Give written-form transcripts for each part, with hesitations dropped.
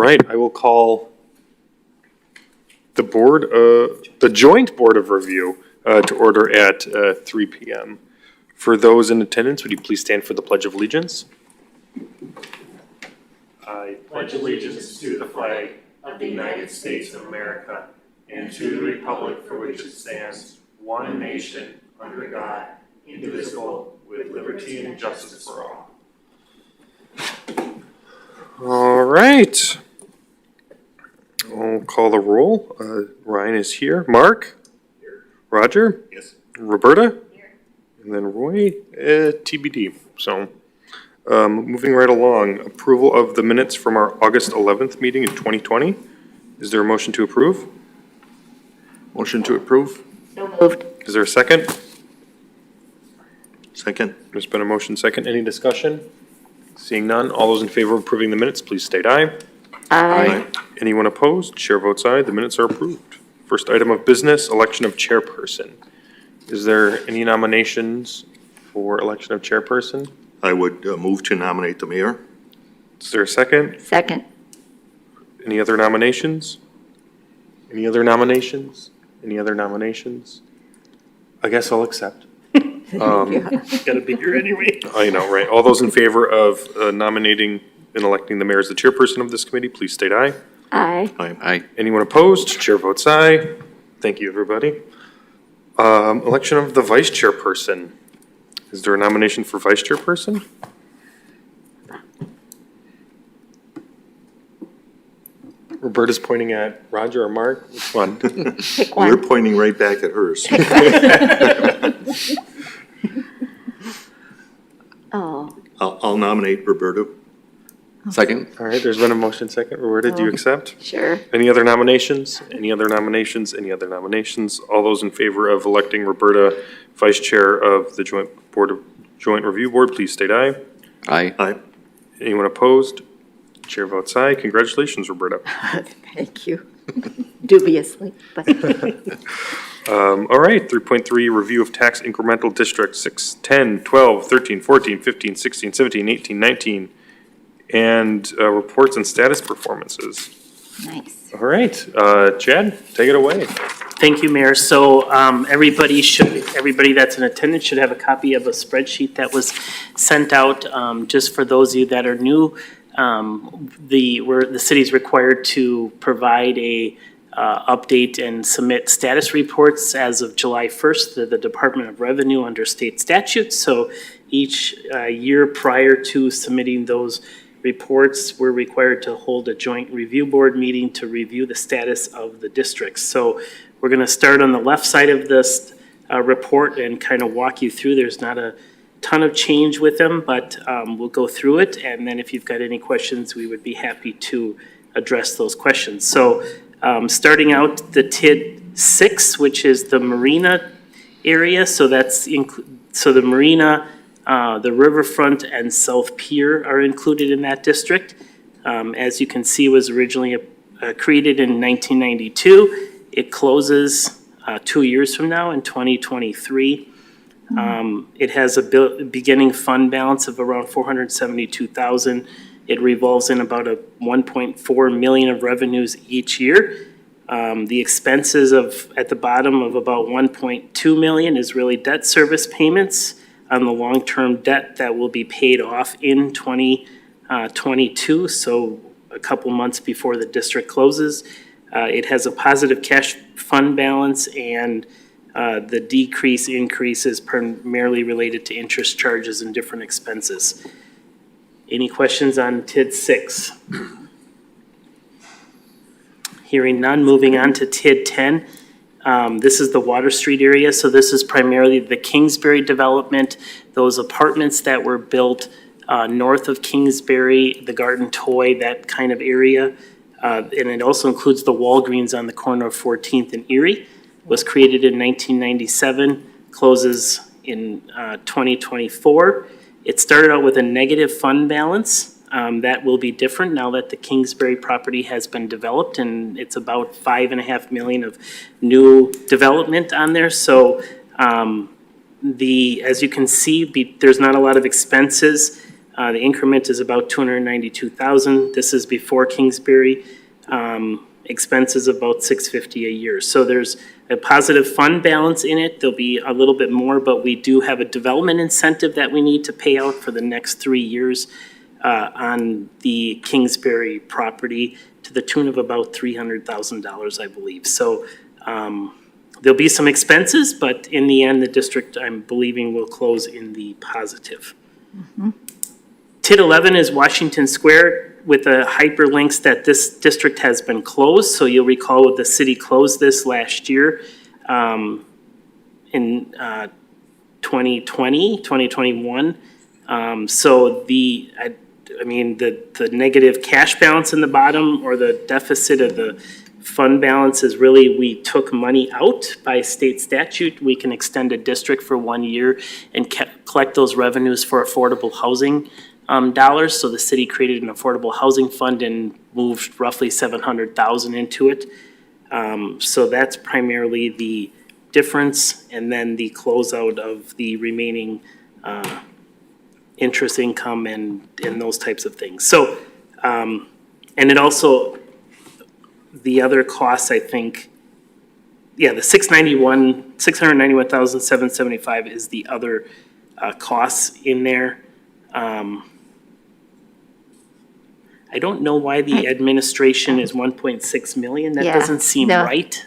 right, I will call the joint board of review to order at 3 p.m. For those in attendance, would you please stand for the Pledge of Allegiance? I pledge allegiance to the flag of the United States of America and to the republic for which it stands, one nation, under God, indivisible, with liberty and justice for all. All right. I'll call the roll. Ryan is here. Mark? Here. Roger? Yes. Roberta? Here. And then Roy, TBD. So, moving right along, approval of the minutes from our August 11th meeting in 2020. Is there a motion to approve? Motion to approve? So moved. Is there a second? Second. There's been a motion second. Any discussion? Seeing none, all those in favor of approving the minutes, please state aye. Aye. Anyone opposed? Chair votes aye. The minutes are approved. First item of business, election of chairperson. Is there any nominations for election of chairperson? I would move to nominate the mayor. Is there a second? Second. Any other nominations? Any other nominations? Any other nominations? I guess I'll accept. Gotta be here anyway. I know, right? All those in favor of nominating and electing the mayor as the chairperson of this committee, please state aye. Aye. Aye. Anyone opposed? Chair votes aye. Thank you, everybody. Election of the vice chairperson. Is there a nomination for vice chairperson? Roberta's pointing at Roger or Mark. Which one? Pick We're one. pointing right back at hers. Oh, I'll nominate Roberta. Second. All right, there's been a motion second. Roberta, do you accept? sure. Any other nominations? Any other nominations? Any other nominations? All those in favor of electing Roberta vice chair of the Joint Review Board, please state aye. Aye. Aye. Anyone opposed? Chair votes aye. Congratulations, Roberta. Thank you. Dubiously, but All right, 3.3, review of tax incremental districts 6, 10, 12, 13, 14, 15, 16, 17, 18, 19, and reports and status performances. nice. All right, Chad, take it away. Thank you, Mayor. So everybody that's in attendance should have a copy of a spreadsheet that was sent out. Just for those of you that are new, the city's required to provide a update and submit status reports as of July 1st to the Department of Revenue under state statute. So each year prior to submitting those reports, we're required to hold a joint review board meeting to review the status of the districts. So we're going to start on the left side of this report and kind of walk you through. There's not a ton of change with them, but we'll go through it. And then if you've got any questions, we would be happy to address those questions. So starting out the TID 6, which is the marina area. So that's so the marina, the riverfront and South Pier are included in that district. As you can see, it was originally created in 1992. It closes 2 years from now in 2023. It has a beginning fund balance of around $472,000. It revolves in about a 1.4 million of revenues each year. The expenses at the bottom of about 1.2 million is really debt service payments on the long-term debt that will be paid off in 2022, so a couple months before the district closes. It has a positive cash fund balance, and the increase is primarily related to interest charges and different expenses. Any questions on TID 6? Hearing none, moving on to TID 10. This is the Water Street area, so this is primarily the Kingsbury development, those apartments that were built north of Kingsbury, the Garden Toy, that kind of area. And it also includes the Walgreens on the corner of 14th and Erie. Was created in 1997, closes in 2024. It started out with a negative fund balance. That will be different now that the Kingsbury property has been developed, and it's about $5.5 million of new development on there. So as you can see, there's not a lot of expenses The increment is about $292,000. This is before Kingsbury. Expenses about $650 a year. So there's a positive fund balance in it. There'll be a little bit more, but we do have a development incentive that we need to pay out for the next 3 years on the Kingsbury property to the tune of about $300,000, I believe. So there'll be some expenses, but in the end, the district, I'm believing, will close in the positive. TID 11 is Washington Square with the hyperlinks that this district has been closed. So you'll recall the city closed this last year in 2021. So the negative cash balance in the bottom, or the deficit of the fund balance, is really we took money out by state statute. We can extend a district for 1 year and collect those revenues for affordable housing dollars. So the city created an affordable housing fund and moved roughly $700,000 into it. So that's primarily the difference, and then the closeout of the remaining interest income and those types of things. So, and it also, the other costs, I think, the $691,775 is the other costs in there. I don't know why the administration is 1.6 million. That Yeah, doesn't seem no. right.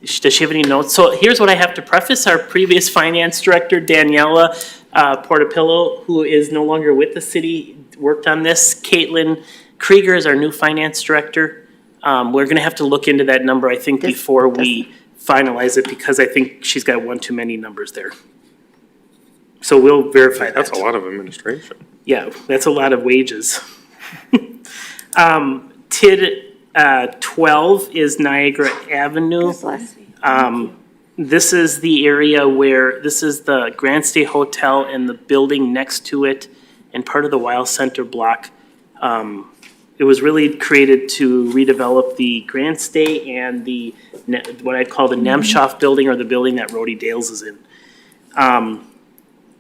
Does she have any notes? So here's what I have to preface. Our previous finance director, Daniela Portapillo, who is no longer with the city, worked on this. Caitlin Krieger is our new finance director. We're gonna have to look into that number, I think, This before we finalize it, because I think she's got one too many numbers there. So we'll verify that. That's a lot of administration. Yeah, that's a lot of wages. TID 12 is Niagara Avenue. This last- This is the area where, this is the Grand Stay Hotel and the building next to it and part of the Wild Center block. It was really created to redevelop the Grand Stay and the, what I'd call the Nemshoff building, or the building that Rody Dales is in.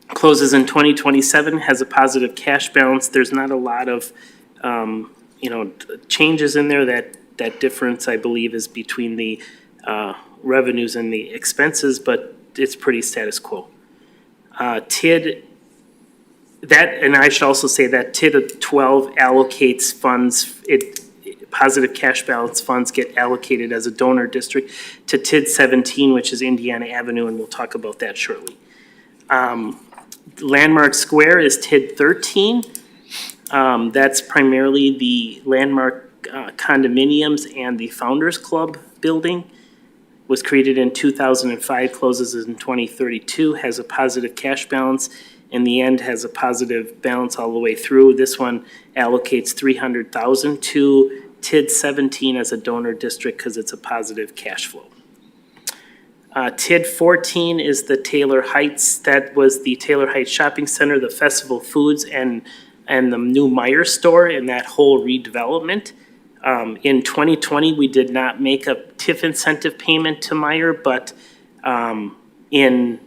Closes in 2027, has a positive cash balance. There's not a lot of, changes in there. That difference, I believe, is between the revenues and the expenses, but it's pretty status quo. TID, and I should also say that TID 12 allocates funds, positive cash balance funds get allocated as a donor district to TID 17, which is Indiana Avenue, and we'll talk about that shortly. Landmark Square is TID 13. That's primarily the Landmark condominiums and the Founders Club building. Was created in 2005, closes in 2032, has a positive cash balance. In the end, has a positive balance all the way through. This one allocates $300,000 to TID 17 as a donor district because it's a positive cash flow. TID 14 is the Taylor Heights. That was the Taylor Heights Shopping Center, the Festival Foods, and the new Meijer store in that whole redevelopment. In 2020, we did not make a TIF incentive payment to Meijer, but in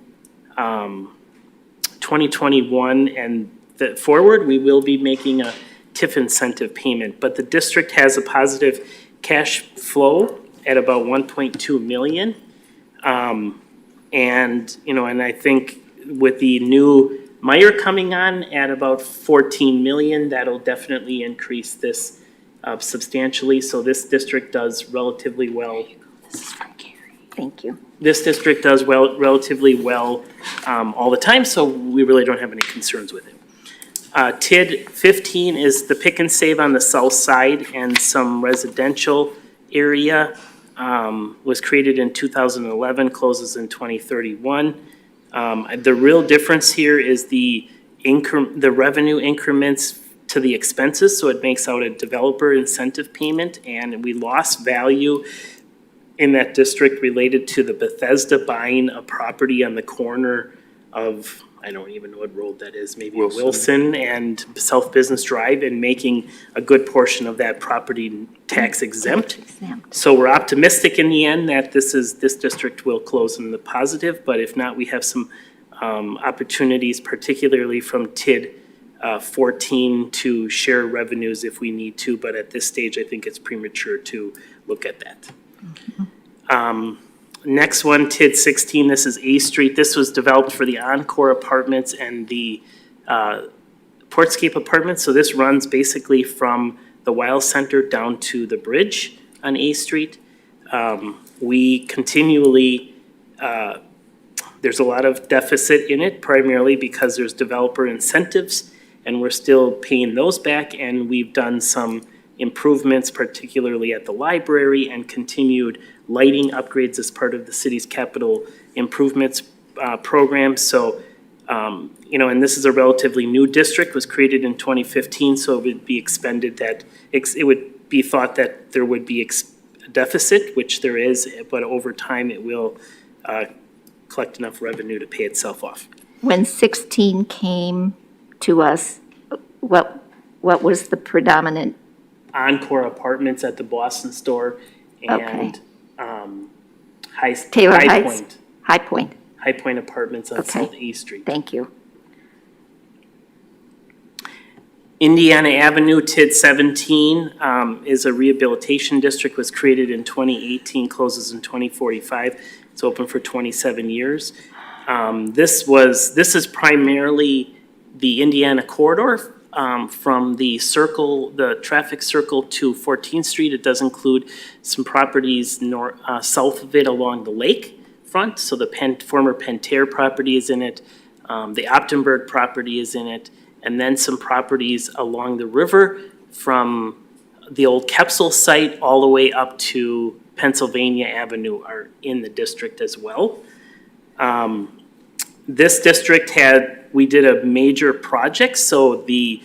2021 and forward, we will be making a TIF incentive payment. But the district has a positive cash flow at about 1.2 million. And I think with the new Meijer coming on at about 14 million, that'll definitely increase this substantially. So this district does relatively well. This is from Gary. Thank you. This district does relatively well all the time, so we really don't have any concerns with it. TID 15 is the pick and save on the south side and some residential area. Was created in 2011, closes in 2031. The real difference here is the revenue increments to the expenses, so it makes out a developer incentive payment, and we lost value in that district related to the Bethesda buying a property on the corner of, I don't even know what road that is, maybe Wilson and South Business Drive, and making a good portion of that property tax exempt. So we're optimistic in the end that this district will close in the positive, but if not, we have some opportunities, particularly from TID 14 to share revenues if we need to, but at this stage, I think it's premature to look at that. Next one, TID 16, this is A Street. This was developed for the Encore Apartments and the Portscape Apartments. So this runs basically from the Wild Center down to the bridge on A Street. We continually, there's a lot of deficit in it, primarily because there's developer incentives, and we're still paying those back, and we've done some improvements, particularly at the library, and continued lighting upgrades as part of the city's capital improvements program. So, and this is a relatively new district, was created in 2015, so it would be expended that, it would be thought that there would be a deficit, which there is, but over time it will collect enough revenue to pay itself off. When 16 came to us, what was the predominant? Encore Apartments at the Boston store and Taylor High Heights? Point. High Point, High Point Apartments on Okay. South A Street. thank you. Indiana Avenue, TID 17, is a rehabilitation district, was created in 2018, closes in 2045. It's open for 27 years. This is primarily the Indiana corridor, from the circle, the traffic circle to 14th Street. It does include some properties south of it along the lake front. So the former Pentair property is in it. The Optenberg property is in it. And then some properties along the river from the old Kepsel site all the way up to Pennsylvania Avenue are in the district as well. This district we did a major project, so the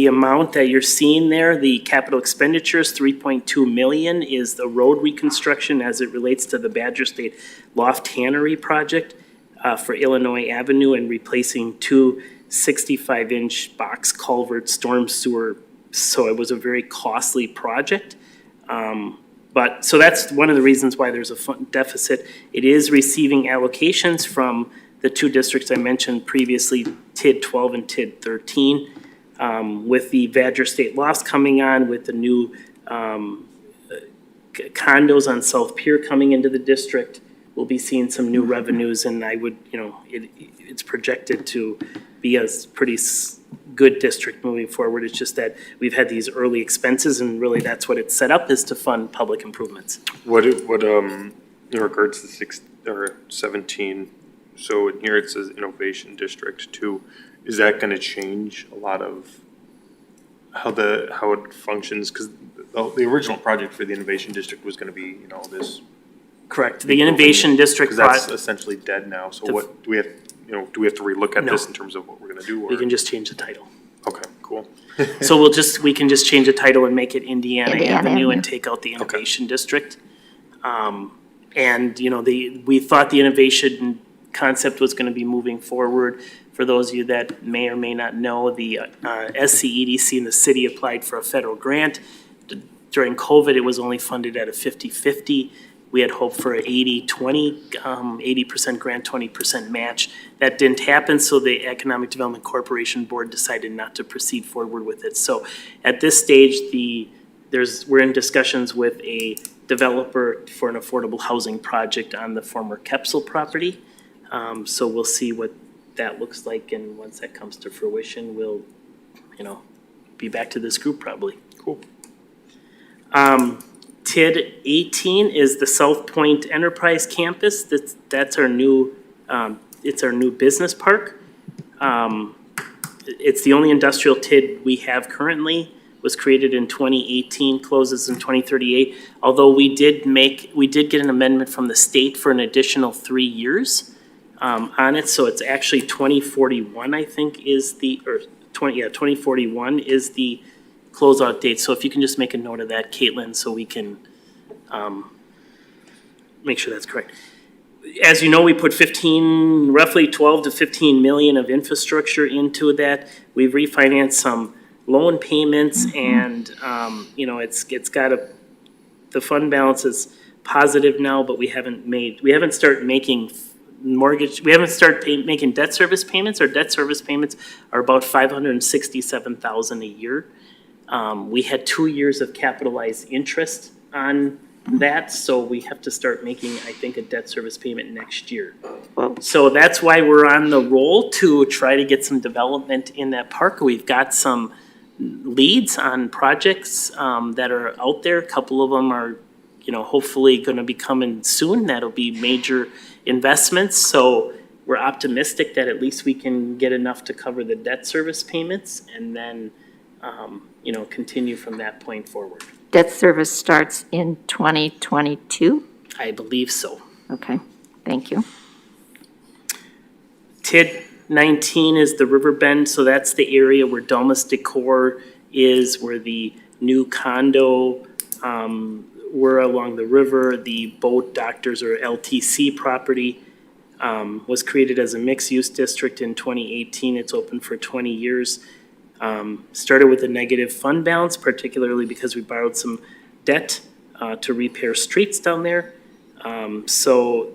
amount that you're seeing there, the capital expenditures, 3.2 million, is the road reconstruction as it relates to the Badger State Loft Tannery project for Illinois Avenue, and replacing two 65-inch box culvert storm sewer. So it was a very costly project. So that's one of the reasons why there's a fund deficit. It is receiving allocations from the two districts I mentioned previously, TID 12 and TID 13. With the Badger State Lofts coming on, with the new condos on South Pier coming into the district, we'll be seeing some new revenues, and I would, it's projected to be a pretty good district moving forward. It's just that we've had these early expenses, and really that's what it's set up, is to fund public improvements. What in regards to 17, so in here it says Innovation District 2, is that gonna change a lot of how it functions? Cause the original project for the Innovation District was gonna be, this. Correct. The Innovation District Cause that's essentially dead now, so what, do we have to relook at No. this in terms of what we're gonna do? We Or can just change the title. okay, cool. So we can just change the title and make it Indiana Indiana Avenue Avenue. and take out the Innovation District. We thought the innovation concept was gonna be moving forward. For those of you that may or may not know, the SCEDC and the city applied for a federal grant. During COVID, it was only funded at a 50-50. We had hoped for an 80-20, 80% grant, 20% match. That didn't happen, so the Economic Development Corporation Board decided not to proceed forward with it. So at this stage, we're in discussions with a developer for an affordable housing project on the former Kepsel property. So we'll see what that looks like, and once that comes to fruition, we'll, be back to this group probably. Cool. TID 18 is the South Point Enterprise Campus. That's our new, it's our new business park. It's the only industrial TID we have currently. Was created in 2018, closes in 2038. Although we did get an amendment from the state for an additional 3 years on it. So it's actually 2041, I think, is 2041 is the closeout date. So if you can just make a note of that, Caitlin, so we can make sure that's correct. As you know, we put roughly 12 to 15 million of infrastructure into that. We've refinanced some loan payments, and the fund balance is positive now, but we haven't started making mortgage, we haven't started making debt service payments. Our debt service payments are about $567,000 a year. We had 2 years of capitalized interest on that, so we have to start making, I think, a debt service payment next year. Whoa. So that's why we're on the roll to try to get some development in that park. We've got some leads on projects that are out there. A couple of them are, hopefully going to be coming soon. That'll be major investments. So we're optimistic that at least we can get enough to cover the debt service payments and then, continue from that point forward. Debt service starts in 2022? I believe so. Okay, thank you. TID 19 is the river bend, so that's the area where Domus Decor is, where the new condo were along the river. The boat doctors or LTC property was created as a mixed-use district in 2018. It's open for 20 years. Started with a negative fund balance, particularly because we borrowed some debt to repair streets down there. So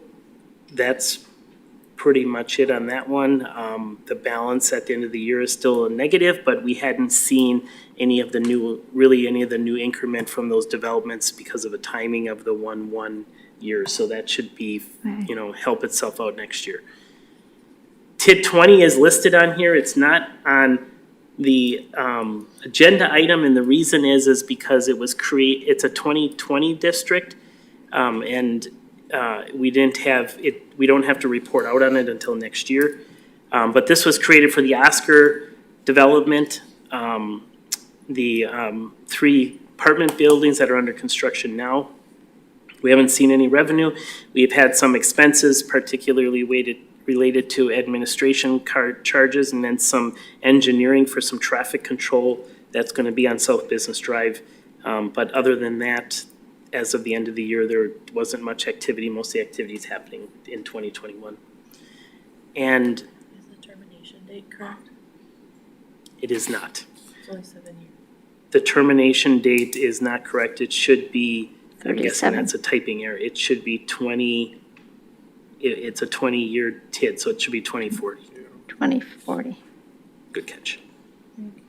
that's pretty much it on that one. The balance at the end of the year is still a negative, but we hadn't seen any of the new increment from those developments because of the timing of the 1-1 year. So that should be, help itself out next year. TID 20 is listed on here. It's not on the agenda item, and the reason is because it was it's a 2020 district, and we didn't have it. We don't have to report out on it until next year. But this was created for the Oscar development, the 3 apartment buildings that are under construction now. We haven't seen any revenue. We've had some expenses, particularly related to administration charges, and then some engineering for some traffic control that's going to be on South Business Drive. But other than that, as of the end of the year, there wasn't much activity. Most of the activity is happening in 2021. And Is the termination date correct? it is not. It's only 7 years. The termination date is not correct. It should be, I'm guessing 37. that's a typing error. It should be 20, it's a 20-year TID, so it should be 2040. 2040. Good catch.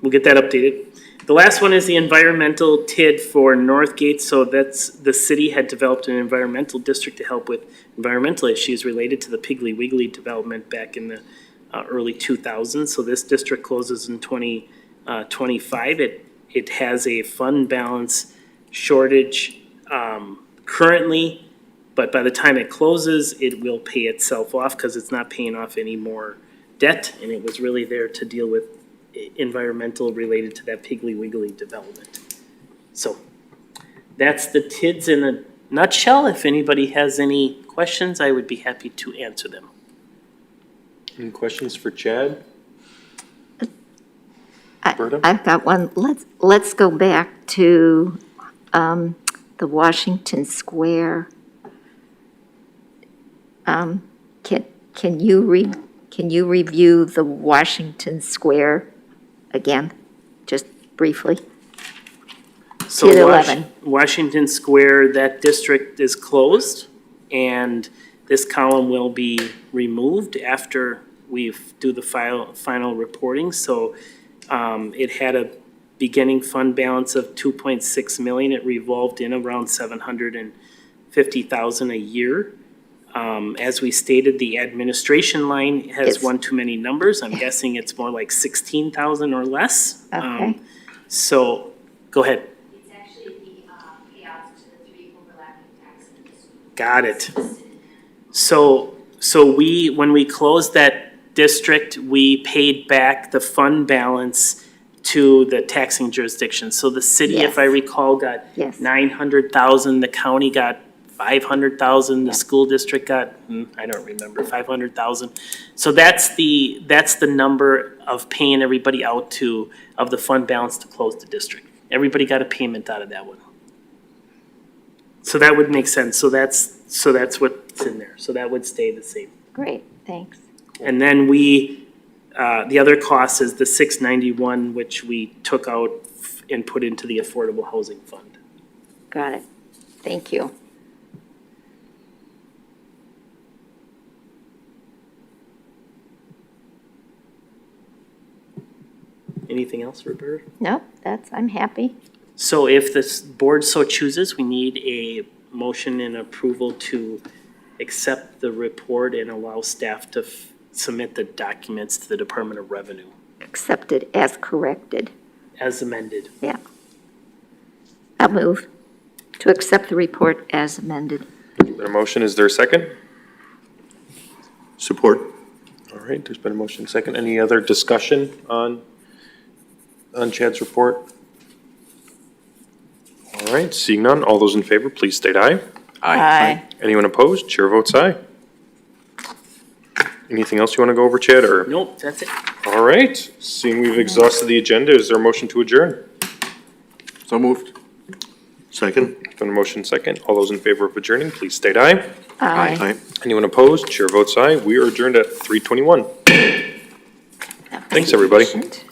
We'll get that updated. The last one is the environmental TID for Northgate. So that's, the city had developed an environmental district to help with environmental issues related to the Piggly Wiggly development back in the early 2000s. So this district closes in 2025. It has a fund balance shortage currently, but by the time it closes, it will pay itself off because it's not paying off any more debt, and it was really there to deal with environmental related to that Piggly Wiggly development. So that's the TIDs in a nutshell. If anybody has any questions, I would be happy to answer them. Any questions for Chad? Berta? I've got one. Let's go back to the Washington Square. Can you review the Washington Square again, just briefly? So TID 11. Washington Square, that district is closed, and this column will be removed after we do the final reporting. So it had a beginning fund balance of 2.6 million. It revolved in around 750,000 a year. As we stated, the administration line has Yes. one too many numbers. I'm guessing it's more like 16,000 or less. Okay. So, go ahead. It's actually the payouts to the 3 overlapping tax entities. Got it. So when we closed that district, we paid back the fund balance to the taxing jurisdiction. So the city, if I Yes. recall, got Yes. 900,000, the county got 500,000, the school district got, I don't remember, 500,000. So that's the number of paying everybody out of the fund balance to close the district. Everybody got a payment out of that one. So that would make sense. So that's what's in there. So that would stay the same. Great, thanks. And then the other cost is the 691, which we took out and put into the Affordable Housing Fund. Got it. Thank you. Anything else, Roberta? Nope, I'm happy. So if this board so chooses, we need a motion and approval to accept the report and allow staff to submit the documents to the Department of Revenue Accepted as corrected. as amended. Yeah. I'll move to accept the report as amended. Their motion, is there a second? Support? All right, there's been a motion second. Any other discussion on Chad's report? All right, seeing none, all those in favor, please state aye. Aye. Anyone opposed? Chair votes aye. Anything else you want to go over, Chad, or? Nope, that's it. All right, seeing we've exhausted the agenda, is there a motion to adjourn? So moved. Second? Been a motion second. All those in favor of adjourning, please state aye. Aye. Anyone opposed? Chair votes aye. We are adjourned at 3:21. Thanks, everybody. Efficient.